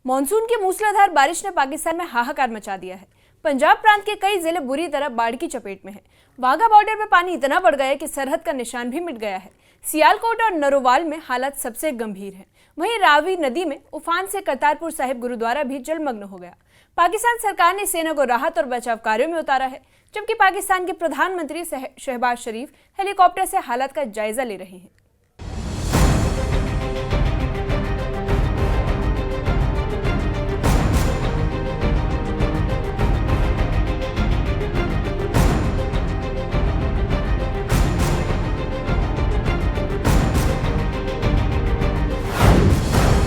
Monsoon की मूसलाधार बारिश ने पाकिस्तान में हाहाकार मचा दिया है। पंजाब प्रांत के कई जिले बुरी तरह बाढ़ की चपेट में हैं। वाघा बॉर्डर पर पानी इतना बढ़ गया है कि सरहद का निशान भी मिट गया है। सियालकोट और नरोवाल में हालात सबसे गंभीर हैं। वहीं रावी नदी में उफान से करतारपुर साहिब गुरुद्वारा भी जलमग्न हो गया। पाकिस्तान सरकार ने सेना को राहत और बचाव कार्यों में उतारा है, जबकि पाकिस्तान के प्रधानमंत्री शहबाज शरीफ हेलीकॉप्टर से हालात का जायजा ले रहे हैं।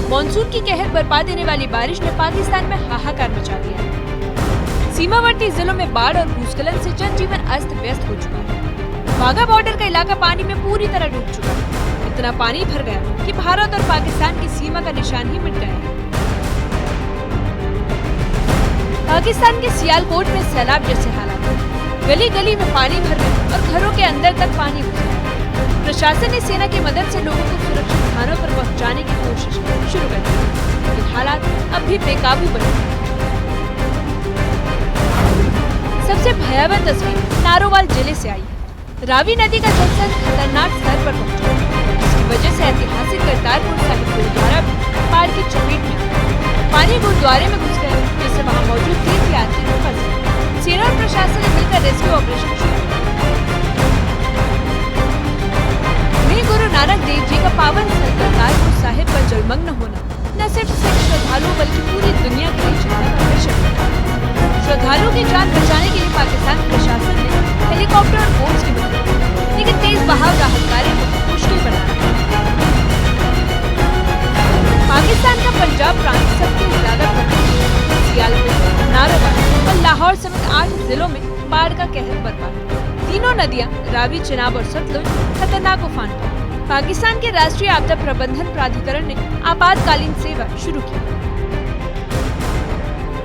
मानसून की कहर बरपा देने वाली बारिश ने पाकिस्तान में हाहाकार मचा दिया है। सीमावर्ती जिलों में बाढ़ और भूस्खलन से जनजीवन अस्त व्यस्त हो चुका है। वाघा बॉर्डर का इलाका पानी में पूरी तरह डूब चुका है। इतना पानी भर गया कि भारत और पाकिस्तान की सीमा का निशान ही मिट गया है। पाकिस्तान के सियालकोट में सैलाब जैसे हालात हैं। गली गली में पानी भर गया और घरों के अंदर तक पानी घुस गया। प्रशासन ने सेना की मदद से लोगों को सुरक्षित स्थानों पर पहुंचाने की कोशिश शुरू कर दी, लेकिन हालात अब भी बेकाबू बने। सबसे भयावह तस्वीर नारोवाल जिले से आई है। रावी नदी का जलस्तर खतरनाक स्तर पर पहुंचा, जिसकी वजह से ऐतिहासिक करतारपुर साहिब गुरुद्वारा भी बाढ़ की चपेट में आ। पानी गुरुद्वारे में घुस गया, जिससे वहां मौजूद तीर्थयात्री फंस गए। सेना और प्रशासन ने मिलकर रेस्क्यू ऑपरेशन शुरू किया। गुरु नानक देव जी का पावन स्थल करतारपुर साहिब का जलमग्न होना न सिर्फ सिख श्रद्धालुओं बल्कि पूरी दुनिया के लिए चिंता का विषय है। श्रद्धालुओं की जान बचाने के लिए पाकिस्तान प्रशासन ने हेलीकॉप्टर और बोट्स की मदद की, लेकिन तेज बहाव राहत कार्य को मुश्किल बना दिया। पाकिस्तान का पंजाब प्रांत सबसे ज्यादा प्रभावित, सियालकोट, नारोवाल और लाहौर समेत 8 जिलों में बाढ़ का कहर बरपा है। तीनों नदियां रावी, चिनाब और सतलुज खतरनाक उफान पर। पाकिस्तान के राष्ट्रीय आपदा प्रबंधन प्राधिकरण ने आपातकालीन सेवा शुरू की।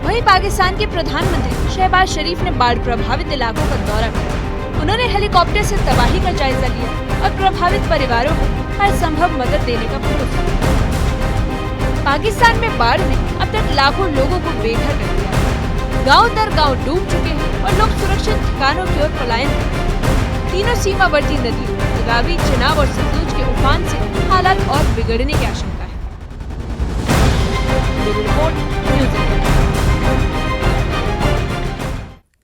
वहीं पाकिस्तान के प्रधानमंत्री शहबाज शरीफ ने बाढ़ प्रभावित इलाकों का दौरा किया। उन्होंने हेलीकॉप्टर से तबाही का जायजा लिया और प्रभावित परिवारों को हर संभव मदद देने का भरोसा दिया। पाकिस्तान में बाढ़ ने अब तक लाखों लोगों को बेघर कर दिया। गांव दर गांव डूब चुके हैं और लोग सुरक्षित ठिकानों की ओर पलायन कर रहे हैं। तीनों सीमावर्ती नदियों रावी, चिनाब और सतलुज के उफान से हालात और बिगड़ने की आशंका है।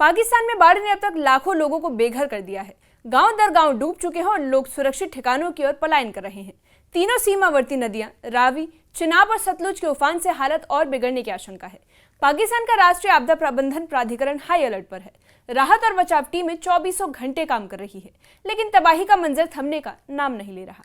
पाकिस्तान में बाढ़ ने अब तक लाखों लोगों को बेघर कर दिया है। गांव दर गांव डूब चुके हैं और लोग सुरक्षित ठिकानों की ओर पलायन कर रहे हैं। तीनों सीमावर्ती नदियां रावी, चिनाब और सतलुज के उफान से हालत और बिगड़ने की आशंका है। पाकिस्तान का राष्ट्रीय आपदा प्रबंधन प्राधिकरण हाई अलर्ट पर है। राहत और बचाव टीमें 24 घंटे काम कर रही है, लेकिन तबाही का मंजर थमने का नाम नहीं ले रहा।